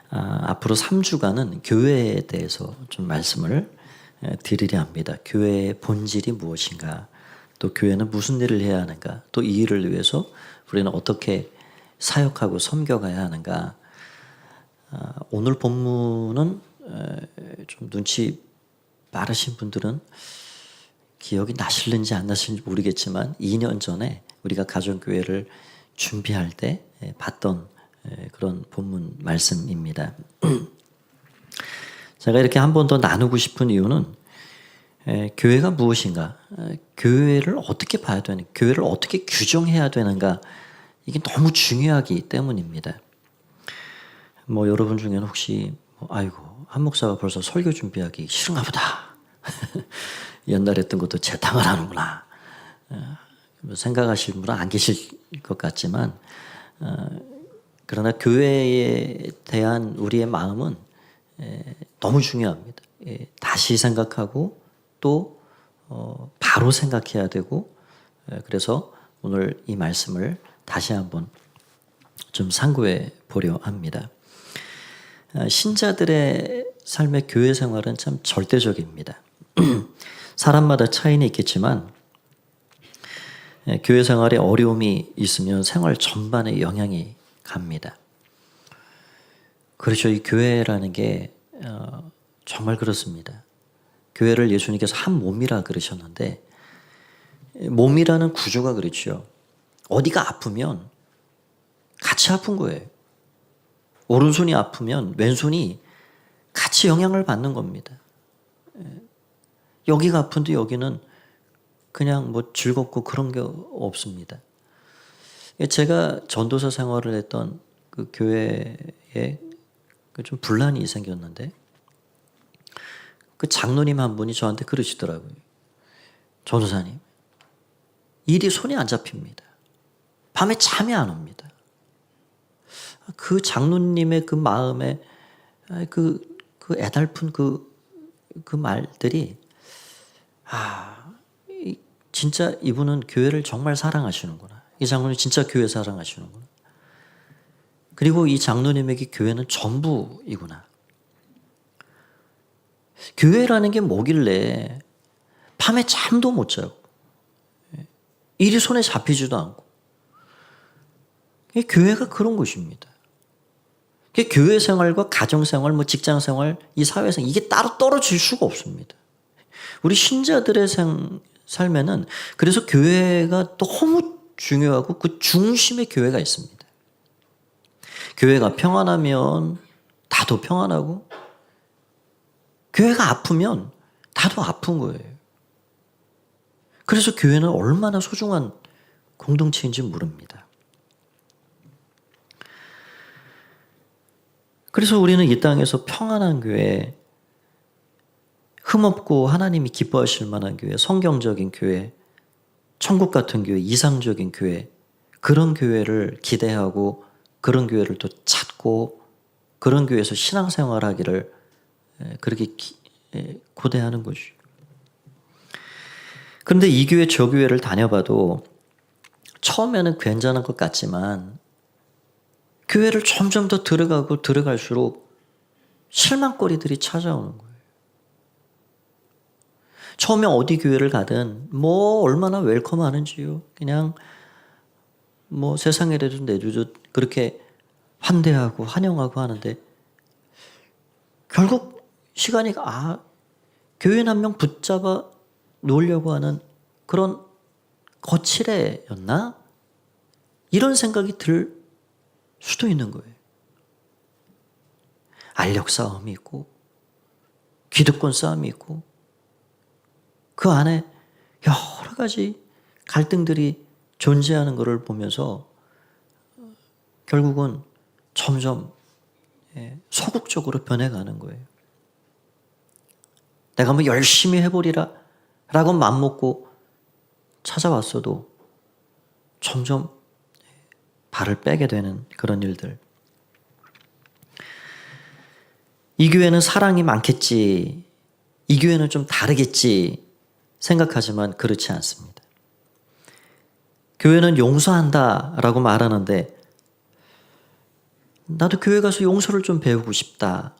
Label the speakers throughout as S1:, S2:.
S1: 앞으로 3주간은 교회에 대해서 좀 말씀을 드리려 합니다. 교회의 본질이 무엇인가, 또 교회는 무슨 일을 해야 하는가, 또 이 일을 위해서 우리는 어떻게 사역하고 섬겨가야 하는가. 오늘 본문은 좀 눈치 빠르신 분들은 기억이 나실는지 안 나실는지 모르겠지만 2년 전에 우리가 가정교회를 준비할 때 봤던 그런 본문 말씀입니다. 제가 이렇게 한 번 더 나누고 싶은 이유는 교회가 무엇인가, 교회를 어떻게 봐야 되는, 교회를 어떻게 규정해야 되는가, 이게 너무 중요하기 때문입니다. 여러분 중에는 혹시 아이고 한 목사가 벌써 설교 준비하기 싫은가 보다. 옛날에 했던 것도 재탕을 하는구나. 생각하실 분은 안 계실 것 같지만 그러나 교회에 대한 우리의 마음은 너무 중요합니다. 다시 생각하고 또 바로 생각해야 되고, 그래서 오늘 이 말씀을 다시 한번 좀 상고해 보려 합니다. 신자들의 삶의 교회 생활은 참 절대적입니다. 사람마다 차이는 있겠지만 교회 생활에 어려움이 있으면 생활 전반에 영향이 갑니다. 그렇죠. 이 교회라는 게 정말 그렇습니다. 교회를 예수님께서 한 몸이라 그러셨는데, 몸이라는 구조가 그렇죠. 어디가 아프면 같이 아픈 거예요. 오른손이 아프면 왼손이 같이 영향을 받는 겁니다. 여기가 아픈데 여기는 그냥 즐겁고 그런 게 없습니다. 제가 전도사 생활을 했던 그 교회에 좀 분란이 생겼는데, 그 장로님 한 분이 저한테 그러시더라고요. 전도사님, 일이 손이 안 잡힙니다. 밤에 잠이 안 옵니다. 그 장로님의 그 마음에 그 애달픈 그 말들이, 진짜 이분은 교회를 정말 사랑하시는구나. 이 장로님 진짜 교회 사랑하시는구나. 그리고 이 장로님에게 교회는 전부이구나. 교회라는 게 뭐길래 밤에 잠도 못 자고 일이 손에 잡히지도 않고. 교회가 그런 곳입니다. 교회 생활과 가정 생활, 직장 생활, 이 사회 생활, 이게 따로 떨어질 수가 없습니다. 우리 신자들의 삶에는 그래서 교회가 너무 중요하고 그 중심에 교회가 있습니다. 교회가 평안하면 나도 평안하고, 교회가 아프면 나도 아픈 거예요. 그래서 교회는 얼마나 소중한 공동체인지 모릅니다. 그래서 우리는 이 땅에서 평안한 교회, 흠없고 하나님이 기뻐하실 만한 교회, 성경적인 교회, 천국 같은 교회, 이상적인 교회, 그런 교회를 기대하고 그런 교회를 또 찾고 그런 교회에서 신앙생활하기를 그렇게 고대하는 거죠. 그런데 이 교회 저 교회를 다녀봐도 처음에는 괜찮은 것 같지만 교회를 점점 더 들어가고 들어갈수록 실망거리들이 찾아오는 거예요. 처음에 어디 교회를 가든 얼마나 웰컴하는지요. 그냥 세상에라도 내주듯 그렇게 환대하고 환영하고 하는데, 결국 시간이 교인 한 명 붙잡아 놓으려고 하는 그런 거칠애였나? 이런 생각이 들 수도 있는 거예요. 알력 싸움이 있고 기득권 싸움이 있고 그 안에 여러 가지 갈등들이 존재하는 것을 보면서 결국은 점점 소극적으로 변해가는 거예요. 내가 열심히 해보리라 라고 맘먹고 찾아왔어도 점점 발을 빼게 되는 그런 일들. 이 교회는 사랑이 많겠지, 이 교회는 좀 다르겠지 생각하지만 그렇지 않습니다. 교회는 용서한다 라고 말하는데 나도 교회 가서 용서를 좀 배우고 싶다.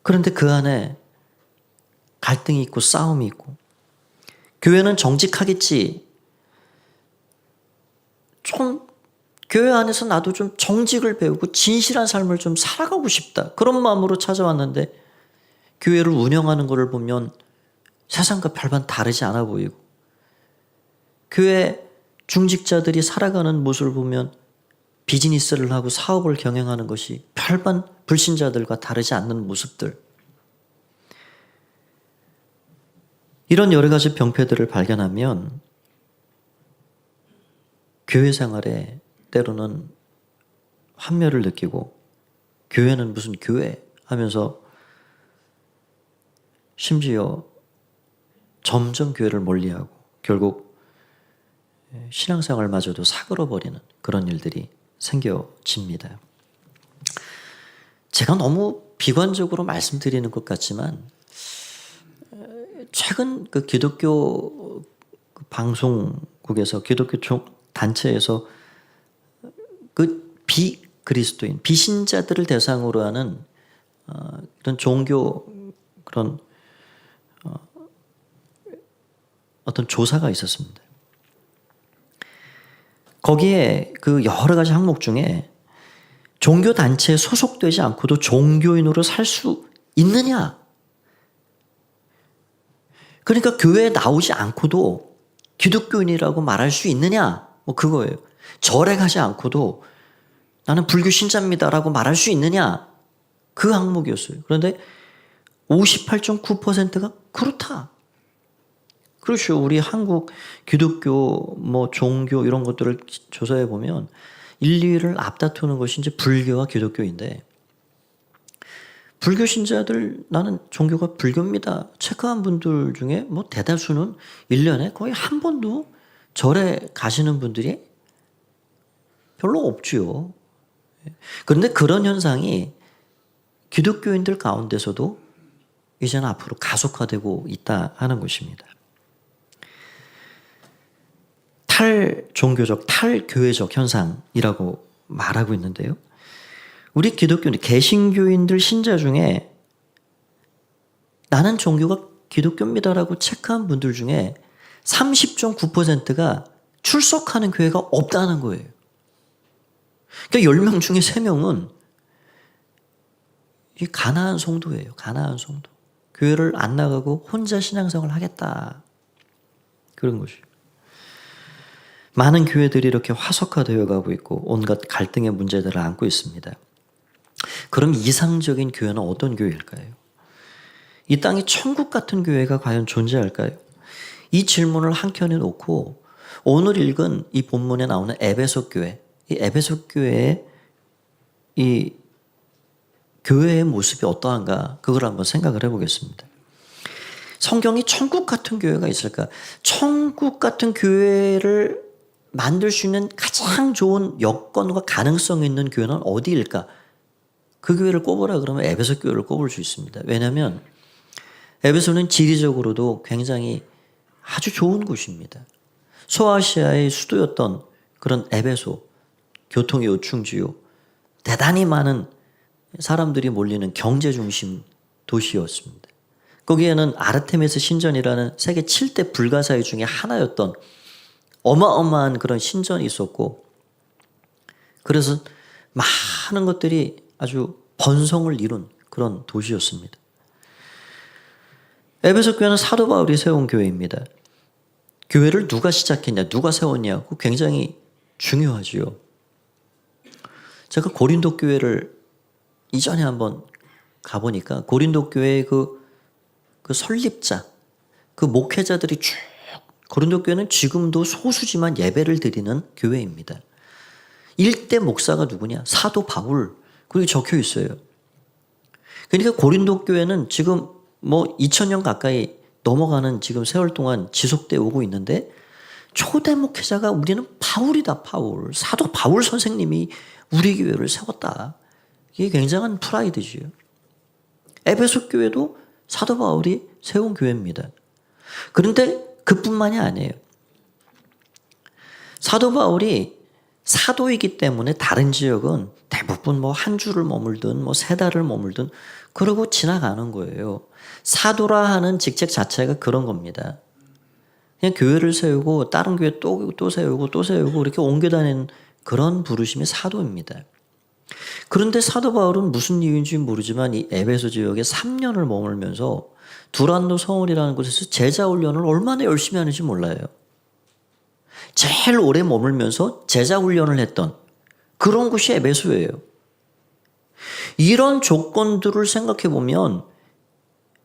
S1: 그런데 그 안에 갈등이 있고 싸움이 있고, 교회는 정직하겠지. 좀 교회 안에서 나도 좀 정직을 배우고 진실한 삶을 좀 살아가고 싶다. 그런 마음으로 찾아왔는데 교회를 운영하는 것을 보면 세상과 별반 다르지 않아 보이고, 교회 중직자들이 살아가는 모습을 보면 비즈니스를 하고 사업을 경영하는 것이 별반 불신자들과 다르지 않는 모습들. 이런 여러 가지 병폐들을 발견하면 교회 생활에 때로는 환멸을 느끼고, 교회는 무슨 교회 하면서 심지어 점점 교회를 멀리하고 결국 신앙생활마저도 사그러버리는 그런 일들이 생겨집니다. 제가 너무 비관적으로 말씀드리는 것 같지만 최근 그 기독교 방송국에서, 기독교 단체에서 그 비그리스도인, 비신자들을 대상으로 하는 그런 종교 그런 어떤 조사가 있었습니다. 거기에 그 여러 가지 항목 중에 종교 단체에 소속되지 않고도 종교인으로 살 수 있느냐? 그러니까 교회에 나오지 않고도 기독교인이라고 말할 수 있느냐? 뭐 그거예요. 절에 가지 않고도 나는 불교 신자입니다라고 말할 수 있느냐? 그 항목이었어요. 그런데 58.9%가 그렇다. 그렇죠. 우리 한국 기독교, 뭐 종교 이런 것들을 조사해 보면 1, 2위를 앞다투는 것이 이제 불교와 기독교인데, 불교 신자들 나는 종교가 불교입니다 체크한 분들 중에 뭐 대다수는 1년에 거의 한 번도 절에 가시는 분들이 별로 없지요. 그런데 그런 현상이 기독교인들 가운데서도 이제는 앞으로 가속화되고 있다 하는 것입니다. 탈종교적, 탈교회적 현상이라고 말하고 있는데요. 우리 기독교인, 개신교인들 신자 중에 나는 종교가 기독교입니다라고 체크한 분들 중에 30.9%가 출석하는 교회가 없다는 거예요. 그러니까 10명 중에 3명은 이 가난한 성도예요. 가난한 성도. 교회를 안 나가고 혼자 신앙생활을 하겠다. 그런 것이에요. 많은 교회들이 이렇게 화석화되어 가고 있고 온갖 갈등의 문제들을 안고 있습니다. 그럼 이상적인 교회는 어떤 교회일까요? 이 땅에 천국 같은 교회가 과연 존재할까요? 이 질문을 한켠에 놓고 오늘 읽은 이 본문에 나오는 에베소 교회, 이 에베소 교회의 이 교회의 모습이 어떠한가, 그걸 한번 생각을 해보겠습니다. 성경이 천국 같은 교회가 있을까? 천국 같은 교회를 만들 수 있는 가장 좋은 여건과 가능성 있는 교회는 어디일까? 그 교회를 꼽으라 그러면 에베소 교회를 꼽을 수 있습니다. 왜냐하면 에베소는 지리적으로도 굉장히 아주 좋은 곳입니다. 소아시아의 수도였던 그런 에베소, 교통의 요충지요, 대단히 많은 사람들이 몰리는 경제 중심 도시였습니다. 거기에는 아르테미스 신전이라는 세계 7대 불가사의 중에 하나였던 어마어마한 그런 신전이 있었고, 그래서 많은 것들이 아주 번성을 이룬 그런 도시였습니다. 에베소 교회는 사도 바울이 세운 교회입니다. 교회를 누가 시작했냐, 누가 세웠냐고 굉장히 중요하지요. 제가 고린도 교회를 이전에 한번 가보니까 고린도 교회의 그 설립자, 그 목회자들이 쭉, 고린도 교회는 지금도 소수지만 예배를 드리는 교회입니다. 일대 목사가 누구냐? 사도 바울. 그게 적혀 있어요. 그러니까 고린도 교회는 지금 뭐 2000년 가까이 넘어가는 지금 세월 동안 지속되어 오고 있는데, 초대 목회자가 우리는 바울이다, 바울. 사도 바울 선생님이 우리 교회를 세웠다. 이게 굉장한 프라이드지요. 에베소 교회도 사도 바울이 세운 교회입니다. 그런데 그뿐만이 아니에요. 사도 바울이 사도이기 때문에 다른 지역은 대부분 뭐 한 주를 머물든 뭐 세 달을 머물든 그러고 지나가는 거예요. 사도라 하는 직책 자체가 그런 겁니다. 그냥 교회를 세우고 다른 교회 또 세우고 또 세우고 이렇게 옮겨 다니는 그런 부르심이 사도입니다. 그런데 사도 바울은 무슨 이유인지 모르지만 이 에베소 지역에 3년을 머물면서 두란노 성을이라는 곳에서 제자 훈련을 얼마나 열심히 하는지 몰라요. 제일 오래 머물면서 제자 훈련을 했던 그런 곳이 에베소예요. 이런 조건들을 생각해 보면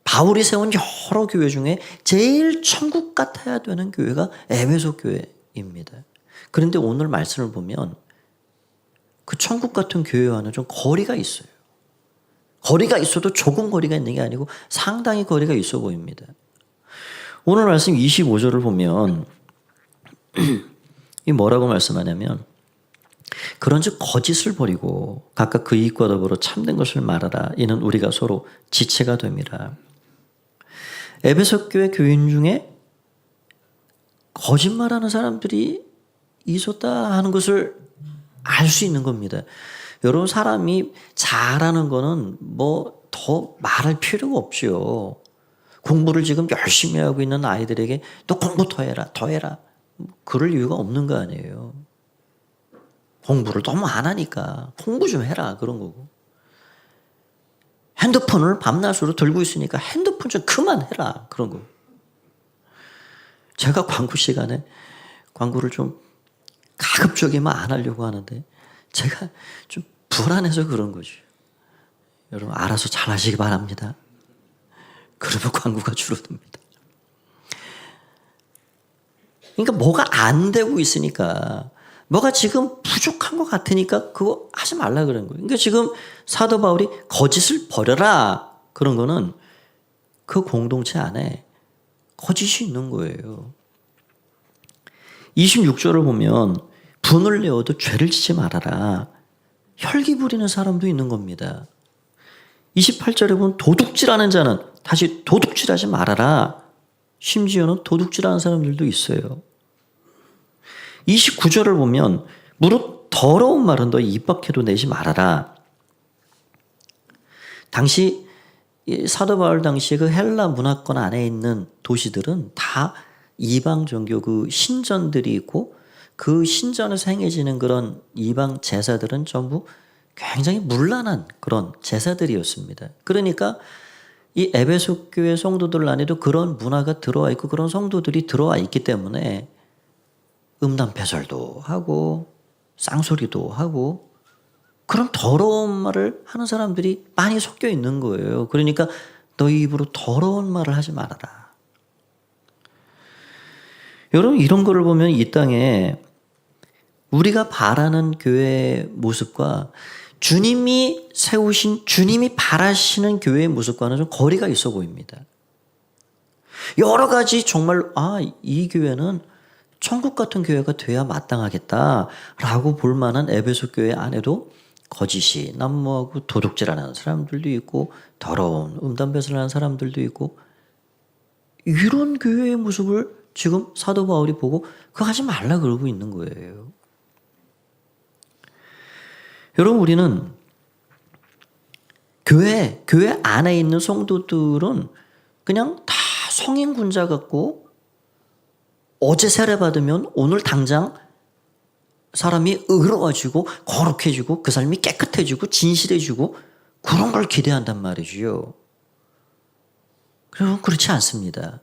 S1: 바울이 세운 여러 교회 중에 제일 천국 같아야 되는 교회가 에베소 교회입니다. 그런데 오늘 말씀을 보면 그 천국 같은 교회와는 좀 거리가 있어요. 거리가 있어도 조금 거리가 있는 게 아니고 상당히 거리가 있어 보입니다. 오늘 말씀 25절을 보면 이 뭐라고 말씀하냐면 그런즉 거짓을 버리고 각각 그 이익과 더불어 참된 것을 말하라. 이는 우리가 서로 지체가 됨이라. 에베소 교회 교인 중에 거짓말하는 사람들이 있었다 하는 것을 알 수 있는 겁니다. 여러분 사람이 잘하는 거는 뭐 더 말할 필요가 없지요. 공부를 지금 열심히 하고 있는 아이들에게 또 공부 더 해라 더 해라 그럴 이유가 없는 거 아니에요. 공부를 너무 안 하니까 공부 좀 해라 그런 거고, 핸드폰을 밤낮으로 들고 있으니까 핸드폰 좀 그만해라 그런 거고. 제가 광고 시간에 광고를 좀 가급적이면 안 하려고 하는데 제가 좀 불안해서 그런 거죠. 여러분 알아서 잘 하시기 바랍니다. 그러면 광고가 줄어듭니다. 그러니까 뭐가 안 되고 있으니까, 뭐가 지금 부족한 것 같으니까 그거 하지 말라 그런 거예요. 그러니까 지금 사도 바울이 거짓을 버려라 그런 거는 그 공동체 안에 거짓이 있는 거예요. 26절을 보면 분을 내어도 죄를 지지 말아라. 혈기 부리는 사람도 있는 겁니다. 28절에 보면 도둑질하는 자는 다시 도둑질하지 말아라. 심지어는 도둑질하는 사람들도 있어요. 29절을 보면 무릇 더러운 말은 너 입 밖에도 내지 말아라. 당시 사도 바울 당시에 그 헬라 문화권 안에 있는 도시들은 다 이방 종교 그 신전들이 있고 그 신전에서 행해지는 그런 이방 제사들은 전부 굉장히 문란한 그런 제사들이었습니다. 그러니까 이 에베소 교회 성도들 안에도 그런 문화가 들어와 있고 그런 성도들이 들어와 있기 때문에 음란패설도 하고 쌍소리도 하고 그런 더러운 말을 하는 사람들이 많이 섞여 있는 거예요. 그러니까 너희 입으로 더러운 말을 하지 말아라. 여러분 이런 거를 보면 이 땅에 우리가 바라는 교회의 모습과 주님이 세우신 주님이 바라시는 교회의 모습과는 좀 거리가 있어 보입니다. 여러 가지 정말 이 교회는 천국 같은 교회가 돼야 마땅하겠다라고 볼 만한 에베소 교회 안에도 거짓이 난무하고 도둑질하는 사람들도 있고 더러운 음담배설하는 사람들도 있고, 이런 교회의 모습을 지금 사도 바울이 보고 그거 하지 말라 그러고 있는 거예요. 여러분 우리는 교회 안에 있는 성도들은 그냥 다 성인군자 같고 어제 세례 받으면 오늘 당장 사람이 의로워지고 거룩해지고 그 삶이 깨끗해지고 진실해지고 그런 걸 기대한단 말이지요. 그리고 그렇지 않습니다.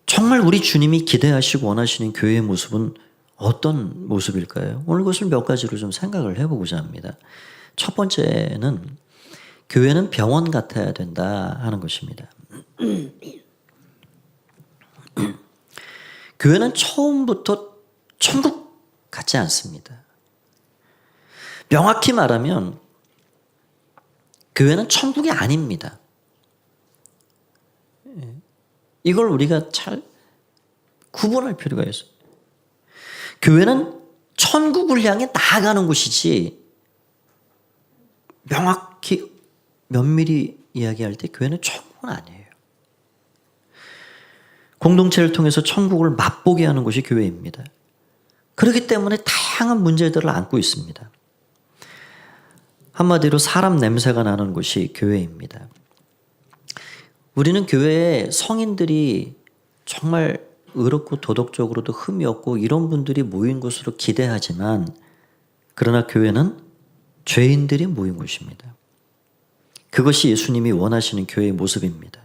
S1: 정말 우리 주님이 기대하시고 원하시는 교회의 모습은 어떤 모습일까요? 오늘 그것을 몇 가지로 좀 생각을 해보고자 합니다. 첫 번째는 교회는 병원 같아야 된다 하는 것입니다. 교회는 처음부터 천국 같지 않습니다. 명확히 말하면 교회는 천국이 아닙니다. 이걸 우리가 잘 구분할 필요가 있어요. 교회는 천국을 향해 나아가는 곳이지, 명확히 면밀히 이야기할 때 교회는 천국은 아니에요. 공동체를 통해서 천국을 맛보게 하는 것이 교회입니다. 그렇기 때문에 다양한 문제들을 안고 있습니다. 한마디로 사람 냄새가 나는 곳이 교회입니다. 우리는 교회에 성인들이 정말 의롭고 도덕적으로도 흠이 없고 이런 분들이 모인 곳으로 기대하지만, 그러나 교회는 죄인들이 모인 곳입니다. 그것이 예수님이 원하시는 교회의 모습입니다.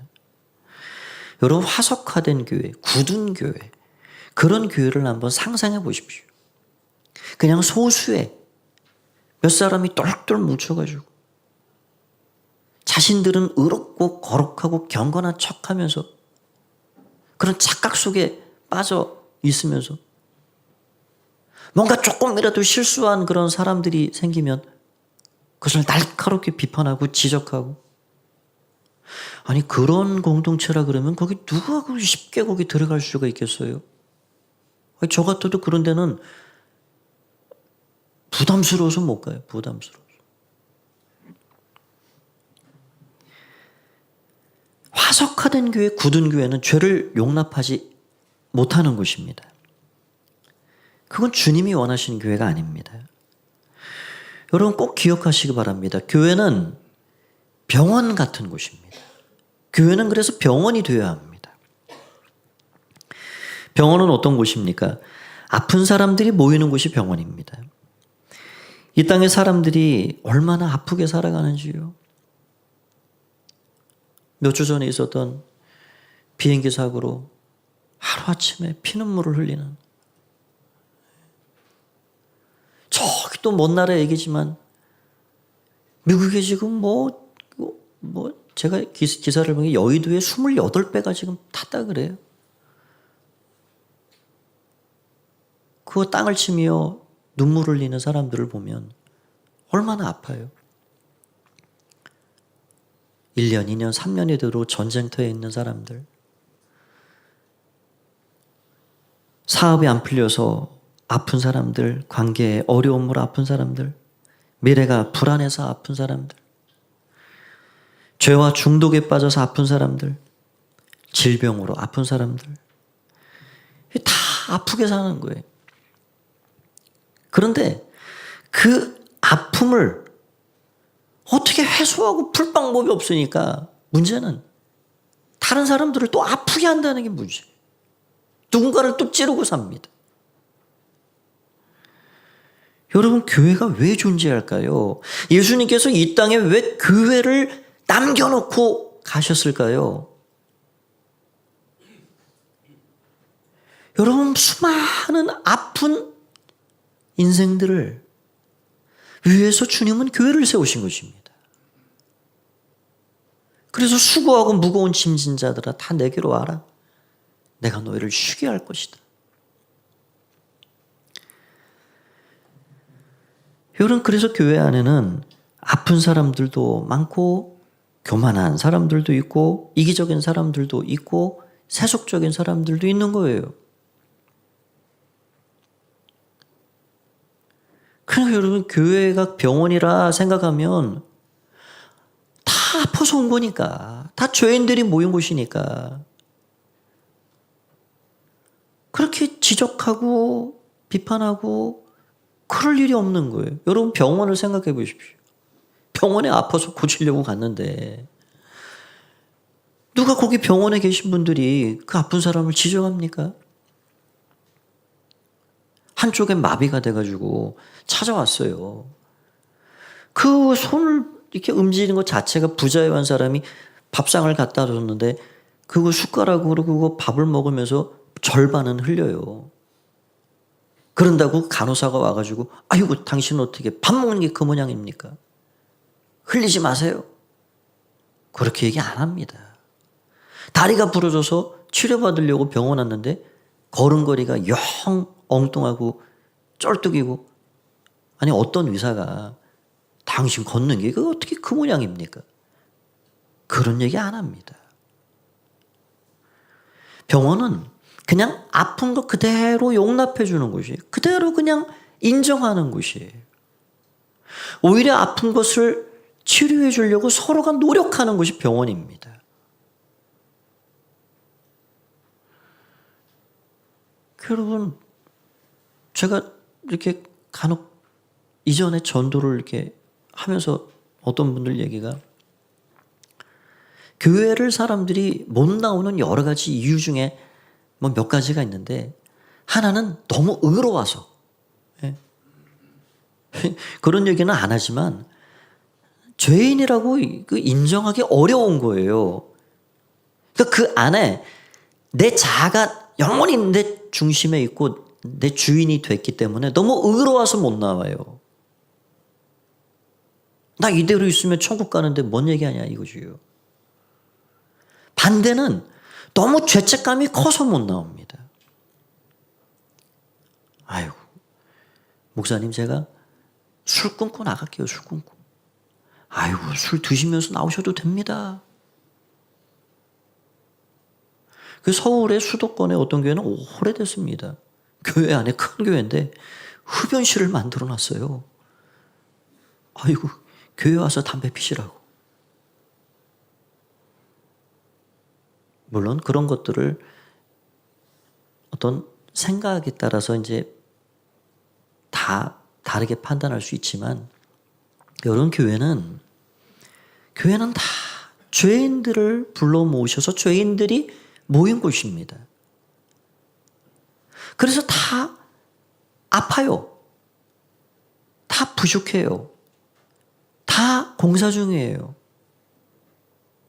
S1: 여러분, 화석화된 교회, 굳은 교회, 그런 교회를 한번 상상해 보십시오. 그냥 소수의 몇 사람이 똘똘 뭉쳐가지고 자신들은 의롭고 거룩하고 경건한 척하면서 그런 착각 속에 빠져 있으면서 뭔가 조금이라도 실수한 그런 사람들이 생기면 그것을 날카롭게 비판하고 지적하고, 아니 그런 공동체라 그러면 거기 누가 쉽게 거기 들어갈 수가 있겠어요? 저 같아도 그런 데는 부담스러워서 못 가요. 부담스러워서. 화석화된 교회, 굳은 교회는 죄를 용납하지 못하는 곳입니다. 그건 주님이 원하시는 교회가 아닙니다. 여러분 꼭 기억하시기 바랍니다. 교회는 병원 같은 곳입니다. 교회는 그래서 병원이 되어야 합니다. 병원은 어떤 곳입니까? 아픈 사람들이 모이는 곳이 병원입니다. 이 땅의 사람들이 얼마나 아프게 살아가는지요. 몇 주 전에 있었던 비행기 사고로 하루아침에 피눈물을 흘리는, 저기 또 먼 나라 얘기지만 미국에 지금 제가 기사를 보니 여의도에 28배가 지금 탔다 그래요. 그 땅을 치며 눈물을 흘리는 사람들을 보면 얼마나 아파요. 1년, 2년, 3년이 되도록 전쟁터에 있는 사람들, 사업이 안 풀려서 아픈 사람들, 관계에 어려움으로 아픈 사람들, 미래가 불안해서 아픈 사람들, 죄와 중독에 빠져서 아픈 사람들, 질병으로 아픈 사람들, 다 아프게 사는 거예요. 그런데 그 아픔을 어떻게 해소하고 풀 방법이 없으니까 문제는 다른 사람들을 또 아프게 한다는 게 문제예요. 누군가를 또 찌르고 삽니다. 여러분, 교회가 왜 존재할까요? 예수님께서 이 땅에 왜 교회를 남겨놓고 가셨을까요? 여러분, 수많은 아픈 인생들을 위해서 주님은 교회를 세우신 것입니다. 그래서 수고하고 무거운 짐진 자들아 다 내게로 와라. 내가 너희를 쉬게 할 것이다. 여러분, 그래서 교회 안에는 아픈 사람들도 많고 교만한 사람들도 있고 이기적인 사람들도 있고 세속적인 사람들도 있는 거예요. 그러니까 여러분, 교회가 병원이라 생각하면 다 아파서 온 거니까, 다 죄인들이 모인 곳이니까 그렇게 지적하고 비판하고 그럴 일이 없는 거예요. 여러분, 병원을 생각해 보십시오. 병원에 아파서 고치려고 갔는데 누가 거기 병원에 계신 분들이 그 아픈 사람을 지적합니까? 한쪽에 마비가 돼가지고 찾아왔어요. 그 손을 이렇게 움직이는 것 자체가 부자의 한 사람이 밥상을 갖다 줬는데 그거 숟가락으로 그거 밥을 먹으면서 절반은 흘려요. 그런다고 간호사가 와가지고 아이고 당신 어떻게 밥 먹는 게 그 모양입니까? 흘리지 마세요. 그렇게 얘기 안 합니다. 다리가 부러져서 치료받으려고 병원 왔는데 걸음걸이가 영 엉뚱하고 쩔뚝이고, 아니 어떤 의사가 당신 걷는 게 그 어떻게 그 모양입니까? 그런 얘기 안 합니다. 병원은 그냥 아픈 거 그대로 용납해 주는 곳이에요. 그대로 그냥 인정하는 곳이에요. 오히려 아픈 것을 치료해 주려고 서로가 노력하는 곳이 병원입니다. 여러분, 제가 이렇게 간혹 이전에 전도를 이렇게 하면서 어떤 분들 얘기가, 교회를 사람들이 못 나오는 여러 가지 이유 중에 뭐 몇 가지가 있는데, 하나는 너무 의로워서. 예. 그런 얘기는 안 하지만 죄인이라고 인정하기 어려운 거예요. 그러니까 그 안에 내 자아가 영원히 내 중심에 있고 내 주인이 됐기 때문에 너무 의로워서 못 나와요. 나 이대로 있으면 천국 가는데 뭔 얘기하냐 이거지요. 반대는 너무 죄책감이 커서 못 나옵니다. 아이고, 목사님 제가 술 끊고 나갈게요. 술 끊고. 아이고, 술 드시면서 나오셔도 됩니다. 그 서울의 수도권의 어떤 교회는 오래됐습니다. 교회 안에 큰 교회인데 흡연실을 만들어 놨어요. 아이고, 교회 와서 담배 피시라고. 물론 그런 것들을 어떤 생각에 따라서 이제 다 다르게 판단할 수 있지만, 이런 교회는 다 죄인들을 불러 모으셔서 죄인들이 모인 곳입니다. 그래서 다 아파요. 다 부족해요. 다 공사 중이에요.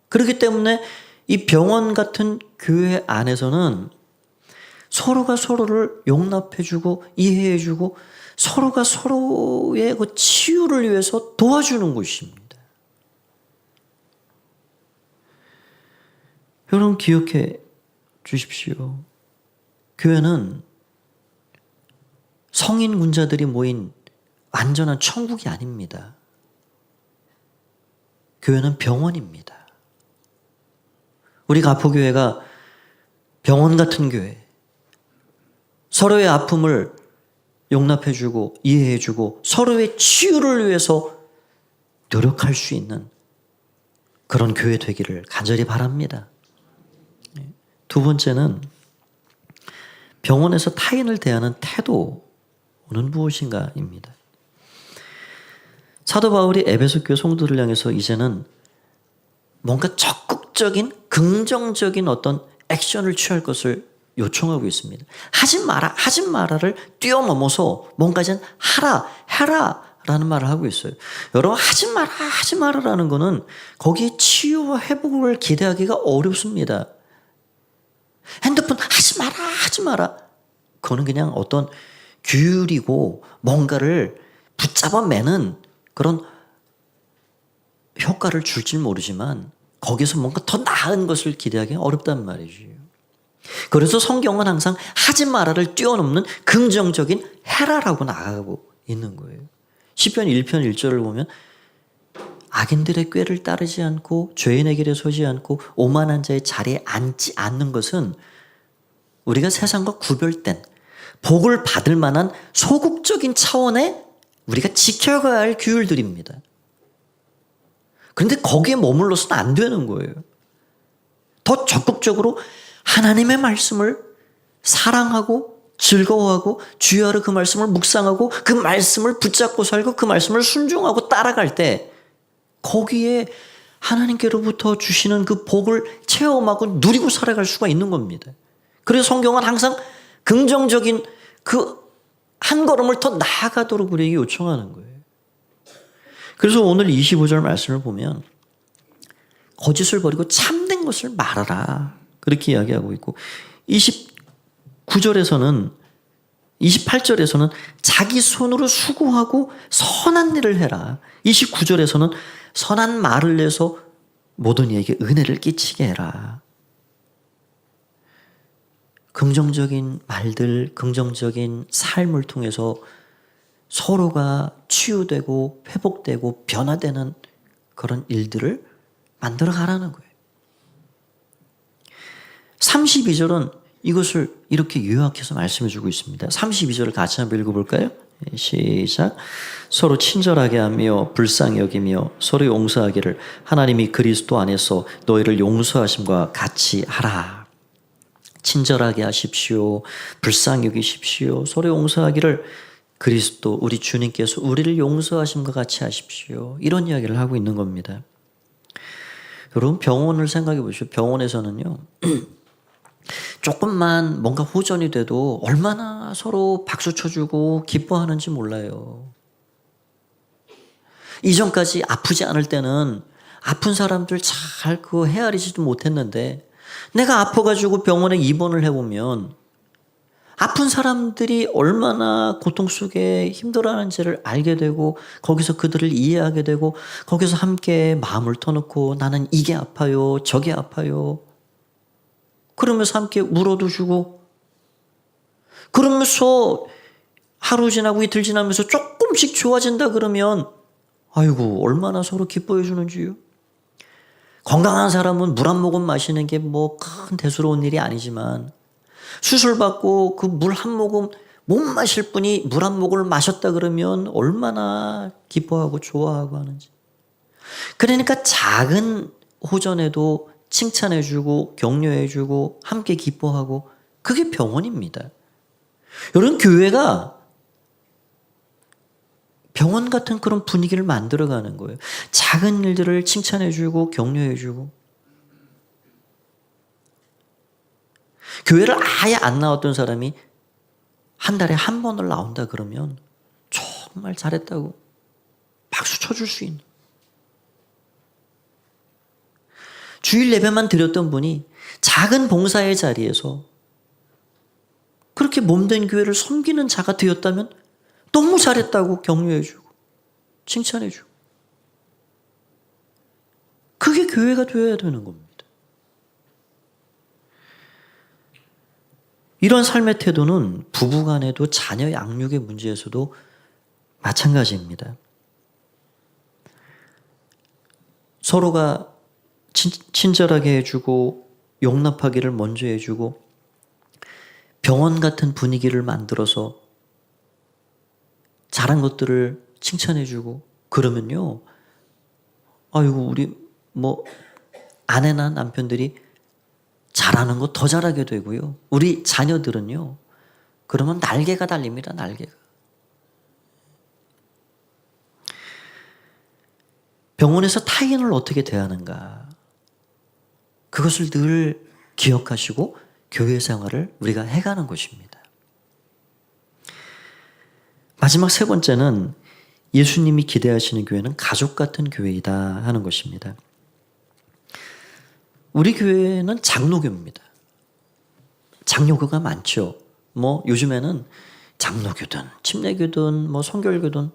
S1: 그렇기 때문에 이 병원 같은 교회 안에서는 서로가 서로를 용납해주고 이해해주고 서로가 서로의 그 치유를 위해서 도와주는 곳입니다. 여러분 기억해 주십시오. 교회는 성인 군자들이 모인 완전한 천국이 아닙니다. 교회는 병원입니다. 우리 가포교회가 병원 같은 교회, 서로의 아픔을 용납해주고 이해해주고 서로의 치유를 위해서 노력할 수 있는 그런 교회 되기를 간절히 바랍니다. 두 번째는 병원에서 타인을 대하는 태도는 무엇인가입니다. 사도 바울이 에베소 교회 성도를 향해서 이제는 뭔가 적극적인 긍정적인 어떤 액션을 취할 것을 요청하고 있습니다. 하지 마라를 뛰어넘어서 뭔가 이제 해라 라는 말을 하고 있어요. 여러분 하지 마라라는 거는 거기에 치유와 회복을 기대하기가 어렵습니다. 핸드폰 하지 마라. 그거는 그냥 어떤 규율이고 뭔가를 붙잡아 매는 그런 효과를 줄지 모르지만 거기서 뭔가 더 나은 것을 기대하기 어렵단 말이죠. 그래서 성경은 항상 하지 마라를 뛰어넘는 긍정적인 해라라고 나가고 있는 거예요. 시편 1편 1절을 보면 악인들의 꾀를 따르지 않고 죄인의 길에 서지 않고 오만한 자의 자리에 앉지 않는 것은 우리가 세상과 구별된 복을 받을 만한 소극적인 차원의 우리가 지켜가야 할 규율들입니다. 그런데 거기에 머물러서는 안 되는 거예요. 더 적극적으로 하나님의 말씀을 사랑하고 즐거워하고 주야로 그 말씀을 묵상하고 그 말씀을 붙잡고 살고 그 말씀을 순종하고 따라갈 때 거기에 하나님께로부터 주시는 그 복을 체험하고 누리고 살아갈 수가 있는 겁니다. 그래서 성경은 항상 긍정적인 그 한 걸음을 더 나아가도록 우리에게 요청하는 거예요. 그래서 오늘 25절 말씀을 보면 거짓을 버리고 참된 것을 말하라 그렇게 이야기하고 있고, 28절에서는 자기 손으로 수고하고 선한 일을 해라. 29절에서는 선한 말을 내서 모든 이에게 은혜를 끼치게 해라. 긍정적인 말들, 긍정적인 삶을 통해서 서로가 치유되고 회복되고 변화되는 그런 일들을 만들어 가라는 거예요. 32절은 이것을 이렇게 요약해서 말씀해 주고 있습니다. 32절을 같이 한번 읽어볼까요? 시작. 서로 친절하게 하며 불쌍히 여기며 서로 용서하기를 하나님이 그리스도 안에서 너희를 용서하심과 같이 하라. 친절하게 하십시오. 불쌍히 여기십시오. 서로 용서하기를 그리스도 우리 주님께서 우리를 용서하심과 같이 하십시오. 이런 이야기를 하고 있는 겁니다. 여러분 병원을 생각해 보십시오. 병원에서는요. 조금만 뭔가 호전이 돼도 얼마나 서로 박수 쳐주고 기뻐하는지 몰라요. 이전까지 아프지 않을 때는 아픈 사람들 잘 그거 헤아리지도 못했는데 내가 아파가지고 병원에 입원을 해보면 아픈 사람들이 얼마나 고통 속에 힘들어하는지를 알게 되고 거기서 그들을 이해하게 되고 거기서 함께 마음을 터놓고 나는 이게 아파요 저게 아파요 그러면서 함께 울어도 주고 그러면서 하루 지나고 이틀 지나면서 조금씩 좋아진다 그러면 아이고 얼마나 서로 기뻐해 주는지요. 건강한 사람은 물 한 모금 마시는 게 뭐 큰 대수로운 일이 아니지만 수술받고 그 물 한 모금 못 마실 분이 물 한 모금을 마셨다 그러면 얼마나 기뻐하고 좋아하고 하는지. 그러니까 작은 호전에도 칭찬해주고 격려해주고 함께 기뻐하고 그게 병원입니다. 여러분 교회가 병원 같은 그런 분위기를 만들어가는 거예요. 작은 일들을 칭찬해주고 격려해주고 교회를 아예 안 나왔던 사람이 한 달에 한 번을 나온다 그러면 정말 잘했다고 박수 쳐줄 수 있는 주일 예배만 드렸던 분이 작은 봉사의 자리에서 그렇게 몸된 교회를 섬기는 자가 되었다면 너무 잘했다고 격려해주고 칭찬해주고 그게 교회가 되어야 되는 겁니다. 이런 삶의 태도는 부부간에도 자녀 양육의 문제에서도 마찬가지입니다. 서로가 친절하게 해주고 용납하기를 먼저 해주고 병원 같은 분위기를 만들어서 잘한 것들을 칭찬해주고 그러면요, 아이고 우리 뭐 아내나 남편들이 잘하는 거 더 잘하게 되고요. 우리 자녀들은요, 그러면 날개가 달립니다. 날개가. 병원에서 타인을 어떻게 대하는가, 그것을 늘 기억하시고 교회 생활을 우리가 해가는 것입니다. 마지막 세 번째는 예수님이 기대하시는 교회는 가족 같은 교회이다 하는 것입니다. 우리 교회는 장로교입니다. 장로교가 많죠. 뭐 요즘에는 장로교든 침례교든 뭐 성결교든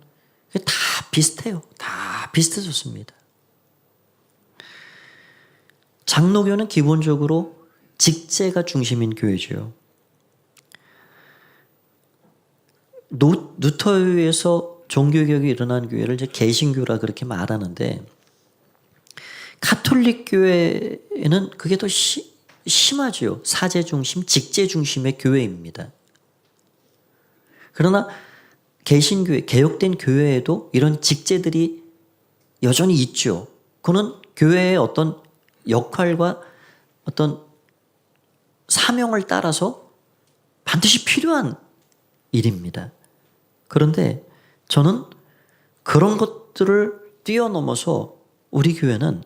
S1: 다 비슷해요. 다 비슷해졌습니다. 장로교는 기본적으로 직제가 중심인 교회죠. 루터교에서 종교개혁이 일어난 교회를 이제 개신교라 그렇게 말하는데 가톨릭 교회는 그게 더 심하죠. 사제 중심, 직제 중심의 교회입니다. 그러나 개신교회, 개혁된 교회에도 이런 직제들이 여전히 있죠. 그거는 교회의 어떤 역할과 어떤 사명을 따라서 반드시 필요한 일입니다. 그런데 저는 그런 것들을 뛰어넘어서 우리 교회는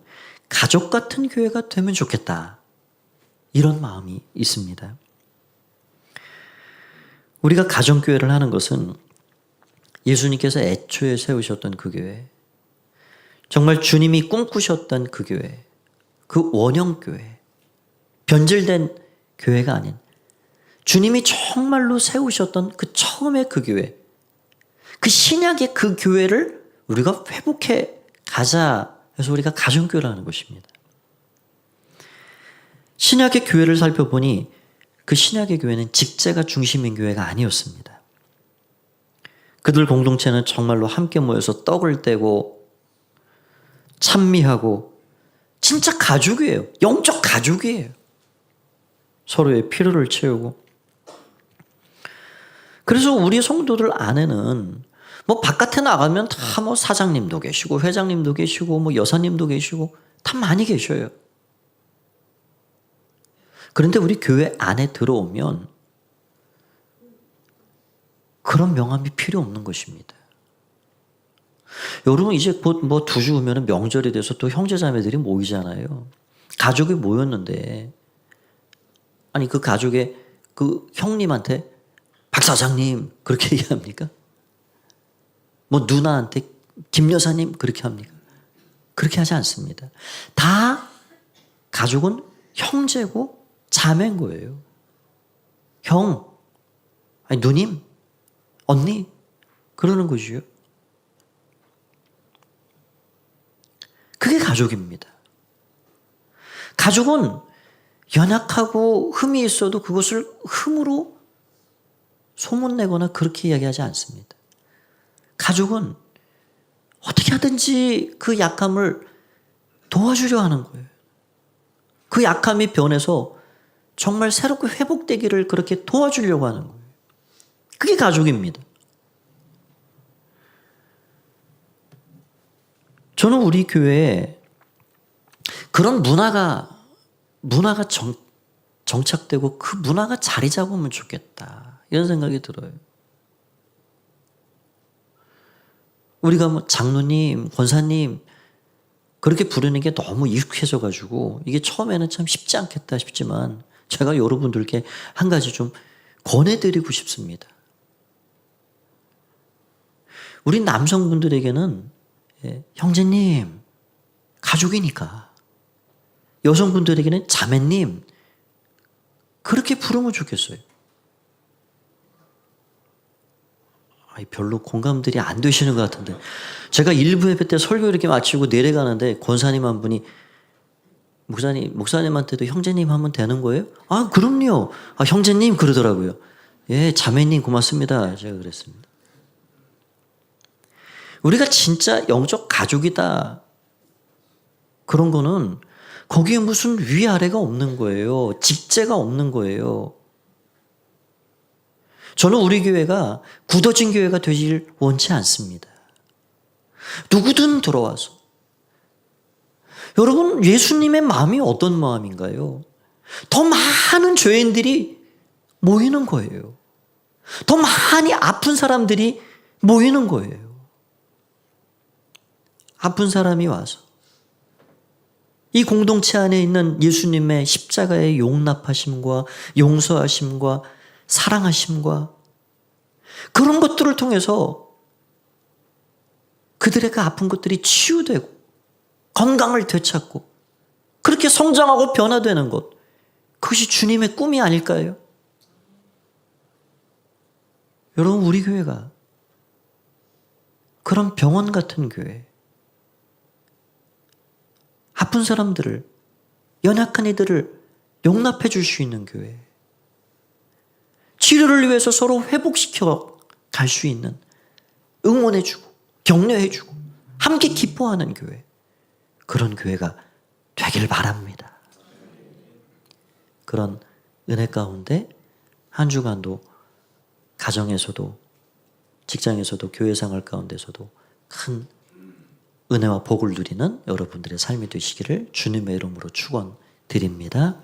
S1: 가족 같은 교회가 되면 좋겠다. 이런 마음이 있습니다. 우리가 가정교회를 하는 것은 예수님께서 애초에 세우셨던 그 교회, 정말 주님이 꿈꾸셨던 그 교회, 그 원형교회, 변질된 교회가 아닌 주님이 정말로 세우셨던 그 처음의 그 교회, 그 신약의 그 교회를 우리가 회복해 가자 해서 우리가 가정교회를 하는 것입니다. 신약의 교회를 살펴보니 그 신약의 교회는 직제가 중심인 교회가 아니었습니다. 그들 공동체는 정말로 함께 모여서 떡을 떼고 찬미하고 진짜 가족이에요. 영적 가족이에요. 서로의 필요를 채우고. 그래서 우리 성도들 안에는 뭐 바깥에 나가면 다 뭐 사장님도 계시고 회장님도 계시고 뭐 여사님도 계시고 다 많이 계셔요. 그런데 우리 교회 안에 들어오면 그런 명함이 필요 없는 것입니다. 여러분 이제 곧 뭐 두 주 후면 명절이 돼서 또 형제자매들이 모이잖아요. 가족이 모였는데 아니 그 가족의 그 형님한테 박 사장님 그렇게 얘기합니까? 뭐 누나한테 김 여사님 그렇게 합니까? 그렇게 하지 않습니다. 다 가족은 형제고 자매인 거예요. 형, 아니 누님, 언니 그러는 거지요. 그게 가족입니다. 가족은 연약하고 흠이 있어도 그것을 흠으로 소문내거나 그렇게 이야기하지 않습니다. 가족은 어떻게 하든지 그 약함을 도와주려 하는 거예요. 그 약함이 변해서 정말 새롭게 회복되기를 그렇게 도와주려고 하는 거예요. 그게 가족입니다. 저는 우리 교회에 그런 문화가 정착되고 그 문화가 자리 잡으면 좋겠다. 이런 생각이 들어요. 우리가 뭐 장로님, 권사님 그렇게 부르는 게 너무 익숙해져 가지고 이게 처음에는 참 쉽지 않겠다 싶지만 제가 여러분들께 한 가지 좀 권해드리고 싶습니다. 우리 남성분들에게는 형제님, 가족이니까 여성분들에게는 자매님 그렇게 부르면 좋겠어요. 별로 공감들이 안 되시는 것 같은데 제가 일부 예배 때 설교 이렇게 마치고 내려가는데 권사님 한 분이 목사님한테도 형제님 하면 되는 거예요? 아 그럼요. 아, 형제님 그러더라고요. 예, 자매님 고맙습니다. 제가 그랬습니다. 우리가 진짜 영적 가족이다. 그런 거는 거기에 무슨 위아래가 없는 거예요. 직제가 없는 거예요. 저는 우리 교회가 굳어진 교회가 되길 원치 않습니다. 누구든 들어와서. 여러분 예수님의 마음이 어떤 마음인가요? 더 많은 죄인들이 모이는 거예요. 더 많이 아픈 사람들이 모이는 거예요. 아픈 사람이 와서 이 공동체 안에 있는 예수님의 십자가의 용납하심과 용서하심과 사랑하심과 그런 것들을 통해서 그들의 그 아픈 것들이 치유되고 건강을 되찾고 그렇게 성장하고 변화되는 것, 그것이 주님의 꿈이 아닐까요? 여러분 우리 교회가 그런 병원 같은 교회, 아픈 사람들을, 연약한 이들을 용납해 줄 수 있는 교회, 치료를 위해서 서로 회복시켜 갈 수 있는, 응원해 주고 격려해 주고 함께 기뻐하는 교회, 그런 교회가 되길 바랍니다. 그런 은혜 가운데 한 주간도 가정에서도 직장에서도 교회 생활 가운데서도 큰 은혜와 복을 누리는 여러분들의 삶이 되시기를 주님의 이름으로 축원드립니다.